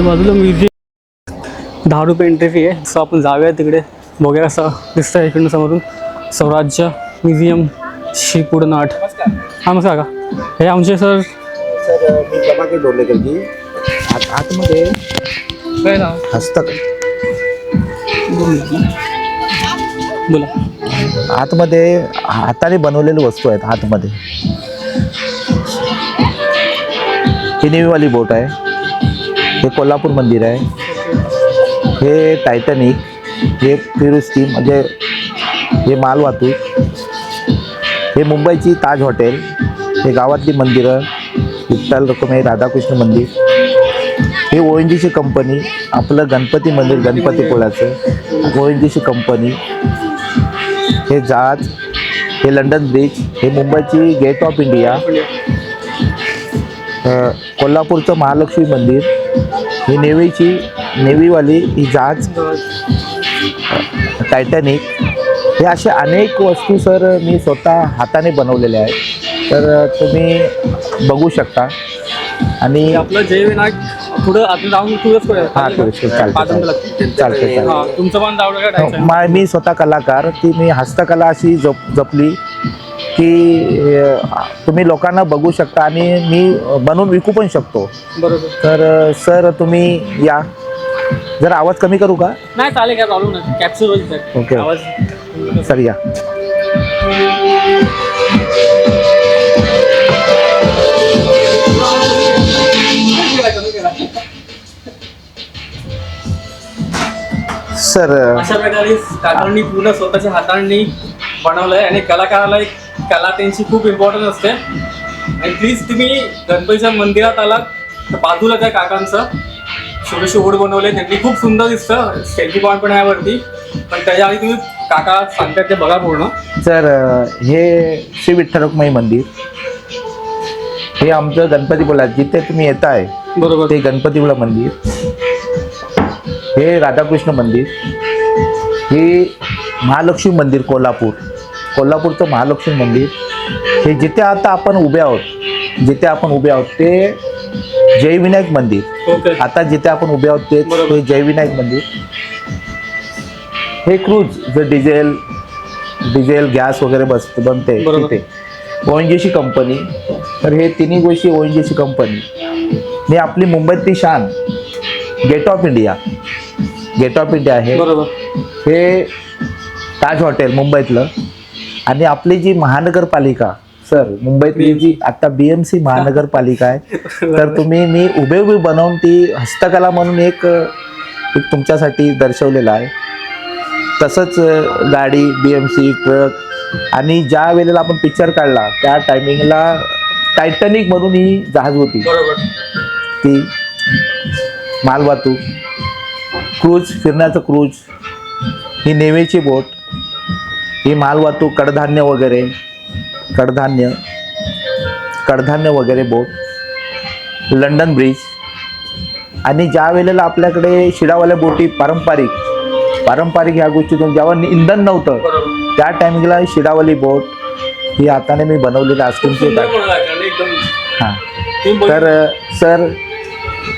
आणि बाजूला म्युझियम, 10 रुपये एंट्री फी आहे. सो आपण जाऊया तिकडे, बघूया कसं दिसतं इकडनं समोरून स्वराज्य म्युझियम श्रीपुर नाट. नमस्कार का, हे आमचे सर. सर मी प्रभाकर डोर्लेकरजी. आतमध्ये काय नाव बोला. आतमध्ये हाताने बनवलेली वस्तू आहेत. आतमध्ये ही नेव्हीवाली बोट आहे, हे कोल्हापूर मंदिर आहे, हे टायटॅनिक, हे फिरुस्ती म्हणजे हे मालवाहतूक, हे मुंबईची ताज हॉटेल, हे गावातली मंदिरं, विठ्ठल रखुमाई राधाकृष्ण मंदिर, हे ONGC कंपनी, आपलं गणपती मंदिर गणपतीपुळ्याचं ONGC कंपनी, हे जहाज, हे लंडन ब्रिज, हे मुंबईची गेट ऑफ इंडिया, कोल्हापूरचं महालक्ष्मी मंदिर, ही नेव्हीवाली ही जहाज टायटॅनिक. हे असे अनेक वस्तू सर मी स्वतः हाताने बनवलेल्या आहेत. तर तुम्ही बघू शकता. आणि आपलं जयविनायक पुढं आतून जाऊन टूरिस्ट हां टुरिस्ट चालते. तुमचं पण जाऊ. मी स्वतः कलाकार, ती मी हस्तकला अशी जपली की तुम्ही लोकांना बघू शकता आणि मी बनवून विकू पण शकतो. बरोबर. तर सर तुम्ही या. जरा आवाज कमी करू का? नाही चालेल, काय प्रॉब्लेम नाही. कॅप्चर होईल सर. ओके आवाज सर या. सर अशा प्रकारे काकांनी पूर्ण स्वतःच्या हातांनी बनवलंय आणि कलाकाराला एक कला त्यांची खूप इम्पॉर्टंट असते. आणि प्लीज तुम्ही गणपतीच्या मंदिरात आलात तर बाजूला त्या काकांचं छोटेसे ओढ बनवले, त्यांनी खूप सुंदर दिसतं. सेल्फी पॉईंट पण आहे वरती, पण त्याच्या आधी तुम्ही काका सांगतात ते बघा पूर्ण. सर हे श्री विठ्ठल रखुमाई मंदिर, हे आमचं गणपतीपुळा जिथे तुम्ही येत आहे बरोबर ते गणपतीपुळा मंदिर, हे राधाकृष्ण मंदिर, हे महालक्ष्मी मंदिर कोल्हापूरचं महालक्ष्मी मंदिर, हे जिथे आता आपण उभे आहोत ते जयविनायक मंदिर. ओके. आता जिथे आपण उभे आहोत ते जयविनायक मंदिर. हे क्रूज जे डिझेल गॅस वगैरे बनते तिथे ONGC कंपनी. तर हे तिन्ही गोष्टी ONGC कंपनी. मी आपली मुंबईतली शान गेट ऑफ इंडिया आहे. बरोबर. हे ताज हॉटेल मुंबईतलं. आणि आपली जी महानगरपालिका सर मुंबईतली जी आता BMC महानगरपालिका आहे, तर मी उभे बनवून ती हस्तकला म्हणून एक तुमच्यासाठी दर्शवलेलं आहे. तसंच गाडी BMC ट्रक. आणि ज्या वेळेला आपण पिक्चर काढला त्या टायमिंगला टायटॅनिक म्हणून ही जहाज होती, ती मालवाहतूक क्रूज, फिरण्याचं क्रूज, ही नेव्हीची बोट, ही मालवाहतूक कडधान्य वगैरे बोट, लंडन ब्रिज. आणि ज्या वेळेला आपल्याकडे शिडावाल्या बोटी पारंपरिक ह्या गोष्टीतून जेव्हा इंधन नव्हतं त्या टायमिंगला शिडावाली बोट ही हाताने मी बनवलेली आईस्क्रीमची. हां. तर सर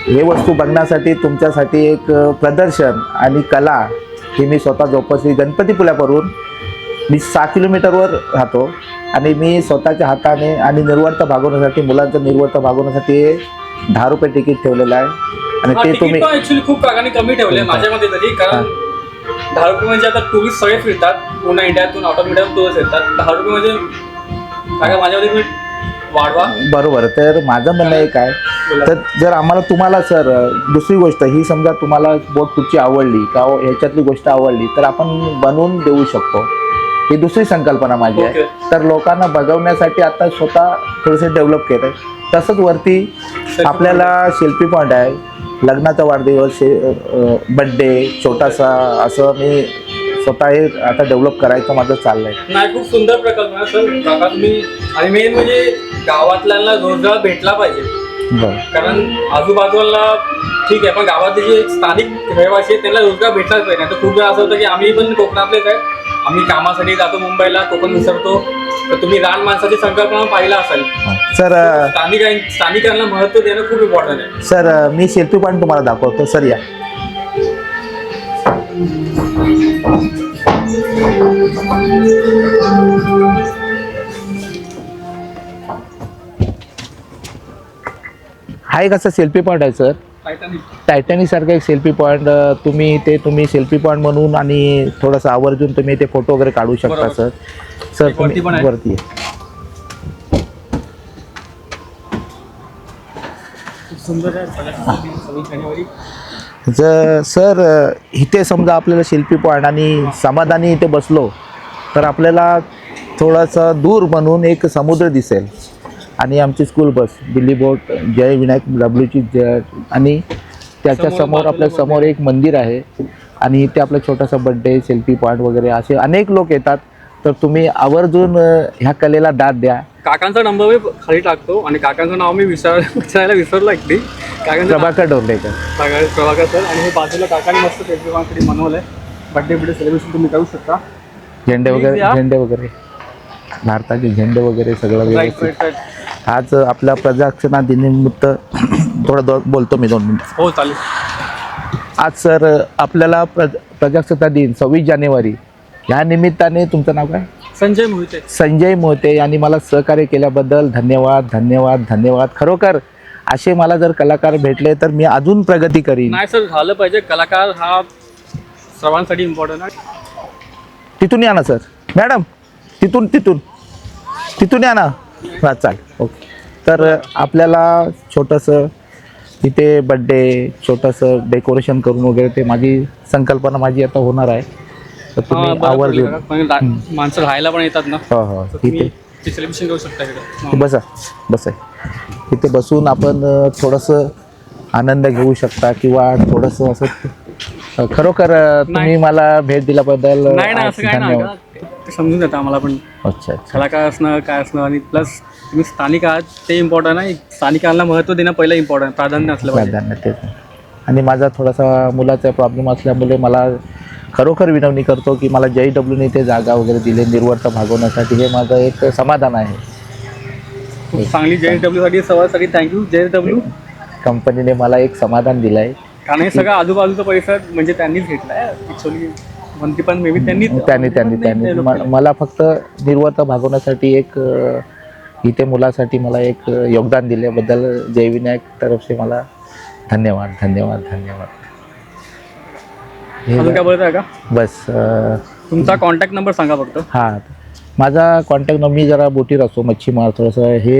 हे वस्तू बघण्यासाठी तुमच्यासाठी एक प्रदर्शन आणि कला ही मी स्वतः जोपासली. गणपतीपुळ्यावरून मी 6 किलोमीटरवर राहतो आणि मी स्वतःच्या हाताने आणि निर्वर्त भागवण्यासाठी, मुलांचं निर्वर्त भागवण्यासाठी 10 रुपये तिकीट ठेवलेलं आहे. आणि ते तुम्ही ऍक्च्युली खूप काकांनी कमी ठेवले माझ्या मध्ये तरी, कारण 10 रुपये म्हणजे आता टुरिस्ट सगळे फिरतात पूर्ण इंडियातून, आउट ऑफ इंडियातून टुरिस्ट येतात. 10 रुपये म्हणजे काका माझ्यामध्ये तुम्ही वाढवा. बरोबर. तर माझं म्हणणं एक आहे, तर जर तुम्हाला सर दुसरी गोष्ट ही समजा तुम्हाला बोट कुठची आवडली का ह्याच्यातली गोष्ट आवडली तर आपण बनवून देऊ शकतो. ही दुसरी संकल्पना माझी आहे. तर लोकांना बघवण्यासाठी आता स्वतः थोडंसं डेव्हलप केलं आहे. तसंच वरती आपल्याला सेल्फी पॉईंट आहे, लग्नाचा वाढदिवस, बड्डे छोटासा, असं मी स्वतः हे आता डेव्हलप करायचं माझं चाललंय. नाही, खूप सुंदर प्रकल्प आहे सर काका तुम्ही. आणि मेन म्हणजे गावातल्यांना रोजगार भेटला पाहिजे. कारण आजूबाजूला ठीक आहे, पण गावातले जे स्थानिक रहिवासी आहेत त्यांना रोजगार भेटलाच पाहिजे. आता खूप वेळा असं होतं की आम्ही पण कोकणातलेच आहे, आम्ही कामासाठी जातो मुंबईला, कोकण विसरतो, तर तुम्ही रान माणसाची संकल्पना पाहिला असाल. सर स्थानिकांना महत्व देणं खूप इम्पॉर्टंट आहे. सर मी सेल्फी पॉईंट तुम्हाला दाखवतो. सर या. हा एक असा सेल्फी पॉईंट आहे सर. टायटॅनिक सारखा एक सेल्फी पॉईंट. तुम्ही सेल्फी पॉईंट म्हणून आणि थोडंसं आवर्जून तुम्ही ते फोटो वगैरे काढू शकता बरोबर. सर. सर एक वरती पण आहे. वरती आहे. सुंदर आहे. 26 जानेवारी. सर इथे समजा आपल्याला सेल्फी पॉईंट आणि समाधानी इथे बसलो तर आपल्याला थोडासा दूर म्हणून एक समुद्र दिसेल आणि आमची स्कूल बस दिल्ली बोट जय विनायक डब्ल्यूची आणि त्याच्या समोर आपल्या समोर एक मंदिर आहे आणि इथे आपला छोटासा बड्डे सेल्फी पॉईंट वगैरे असे अनेक लोक येतात. तर तुम्ही आवर्जून ह्या कलेला दाद द्या. काकांचा नंबर मी खाली टाकतो आणि काकांचं नाव मी विचारायला विसरलो ॲक्च्युली. काकांचं प्रभाकर डोंगरेकर. प्रभाकर सर. आणि हे बाजूला काकांनी मस्त सेल्फी बनवलं आहे. बड्डे सेलिब्रेशन तुम्ही करू शकता. झेंडे वगैरे भारताचे झेंडे वगैरे सगळं व्यवस्थित. आज आपल्या प्रजासत्ताक दिनानिमित्त थोडं बोलतो मी 2 मिनिटं. हो चालेल. आज सर आपल्याला प्रजासत्ताक दिन 26 जानेवारी ह्या निमित्ताने तुमचं नाव काय? संजय मोहिते. संजय मोहिते यांनी मला सहकार्य केल्याबद्दल धन्यवाद धन्यवाद धन्यवाद. खरोखर असे मला जर कलाकार भेटले तर मी अजून प्रगती करीन. नाही सर, झालं पाहिजे. कलाकार हा सर्वांसाठी इम्पॉर्टंट आहे. तिथून या ना सर. मॅडम तिथून या ना. हा चालेल. ओके. तर आपल्याला छोटंसं इथे बड्डे छोटंसं डेकोरेशन करून वगैरे ते माझी संकल्पना माझी आता होणार आहे. तर तुम्ही आवर्जून माणसं राहायला पण येतात ना. हो इथे सेलिब्रेशन करू शकता इकडे. बसा इथे बसून आपण थोडंसं आनंद घेऊ शकता किंवा थोडंसं असं. खरोखर तुम्ही मला भेट दिल्याबद्दल नाही असं काय ना, ते समजून जातं आम्हाला पण. अच्छा. कलाकार असणं काय असणं आणि प्लस तुम्ही स्थानिक आहात ते इम्पॉर्टंट आहे. स्थानिकांना महत्त्व देणं पहिलं इम्पॉर्टंट, प्राधान्य असलं पाहिजे. तेच. आणि माझा थोडासा मुलाचा प्रॉब्लेम असल्यामुळे मला खरोखर विनवणी करतो की मला JWने ते जागा वगैरे दिले निर्वर्त भागवण्यासाठी. हे माझं एक समाधान आहे. खूप चांगली JW साठी थँक्यू. JW कंपनीने मला एक समाधान दिलं आहे. कारण हे सगळं आजूबाजूचा परिसर म्हणजे त्यांनीच घेतला आहे ॲक्च्युली. म्हणते पण मे बी त्यांनी मला फक्त निर्वर्त भागवण्यासाठी एक इथे मुलासाठी मला एक योगदान दिल्याबद्दल जय विनायक तर्फे मला धन्यवाद धन्यवाद धन्यवाद. अजून काय बोलत आहे का? बस तुमचा कॉन्टॅक्ट नंबर सांगा फक्त. हां, माझा कॉन्टॅक्ट नंबर, मी जरा बोटीत असतो मच्छीमार थोडंसं. हे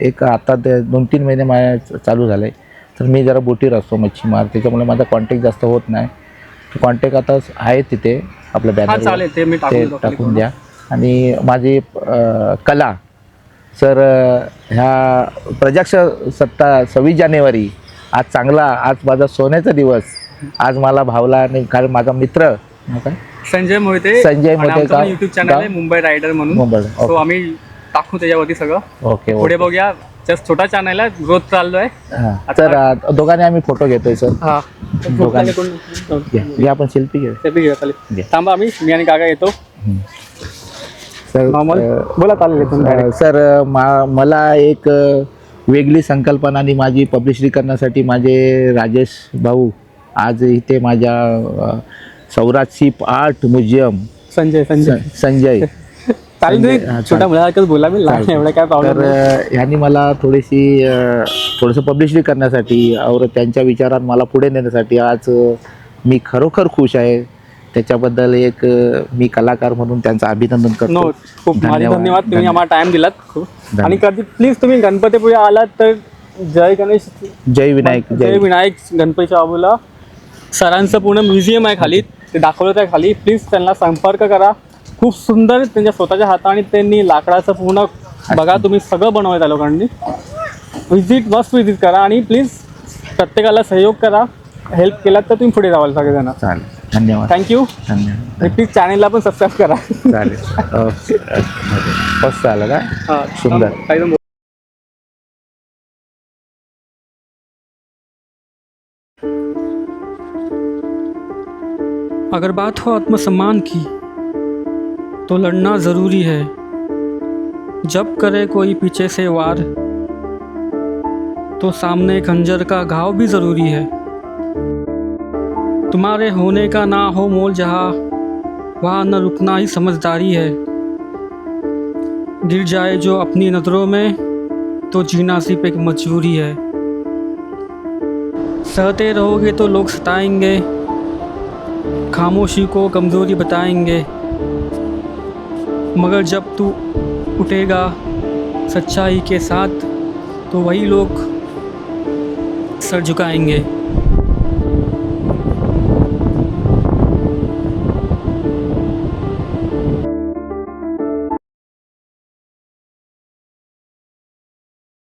एक आता 2-3 महिने माझ्या चालू झालं आहे. तर मी जरा बोटीत असतो मच्छीमार, त्याच्यामुळे माझा कॉन्टॅक्ट जास्त होत नाही. कॉन्टॅक्ट आता आहे तिथे आपल्या बॅनर ते टाकून द्या. आणि माझी कला सर ह्या प्रजासत्ताक 26 जानेवारी आज चांगला, आज माझा सोन्याचा दिवस आज मला भावला. आणि कारण माझा मित्र संजय मोहिते का युट्यूब चॅनल आहे मुंबई रायडर म्हणून. सो आम्ही टाकू त्याच्यावरती सगळं. ओके. पुढे बघूया. जस्ट छोटा चॅनल आहे, ग्रोथ चाललोय. तर दोघांनी आम्ही फोटो घेतोय सर. दोघांनी आपण सेल्फी घेऊ. थांबा, मी आणि काका येतो. बोला. चालेल सर. मला एक वेगळी संकल्पना आणि माझी पब्लिसिटी करण्यासाठी माझे राजेश भाऊ आज इथे माझ्या Sauraj ship art museum Sanjay छोटा मुलासारखंच बोला मी, एवढं काय प्रॉब्लेम. तर ह्यांनी मला थोडंसं पब्लिसिटी करण्यासाठी और त्यांच्या विचारात मला पुढे नेण्यासाठी आज मी खरोखर खुश आहे. त्याच्याबद्दल एक मी कलाकार म्हणून त्यांचं अभिनंदन करतो. खूप धन्यवाद. तुम्ही आम्हाला टाइम दिलात. आणि कधी प्लीज तुम्ही गणपतीपुळे आलात तर जय गणेश जय विनायक गणपतीच्या बाजूला सरांचं पूर्ण म्युझियम आहे खाली, ते दाखवलं आहे खाली. प्लीज त्यांना संपर्क करा. खूप सुंदर त्यांच्या स्वतःच्या हाताने त्यांनी लाकडाचं पूर्ण बघा तुम्ही सगळं बनवलं त्या लोकांनी. मस्त विजिट करा आणि प्लीज प्रत्येकाला सहयोग करा. हेल्प केलात तर तुम्ही पुढे जावाल सगळेजण. चालेल. धन्यवाद. थँक्यू. प्लीज चॅनलला पण सबस्क्राईब करा. चालेल. मस्त झालं का? सुंदर. अगर बात हो आत्मसम्मान की तो लड़ना ज़रूरी है, जब करे कोई पीछे से वार, तो सामने खंजर का घाव भी ज़रूरी है। तुम्हारे होने का ना हो मोल जहाँ, वहाँ न रुकना ही समझदारी है। गिर जाए जो अपनी नज़रों में, तो जीना सिर्फ एक मजबूरी है। सहते रहोगे तो लोग सताएंगे, खामोशी को कमज़ोरी बताएंगे, मगर जब तू उठेगा सच्चाई के साथ, तो वही लोग सर झुकाएंगे।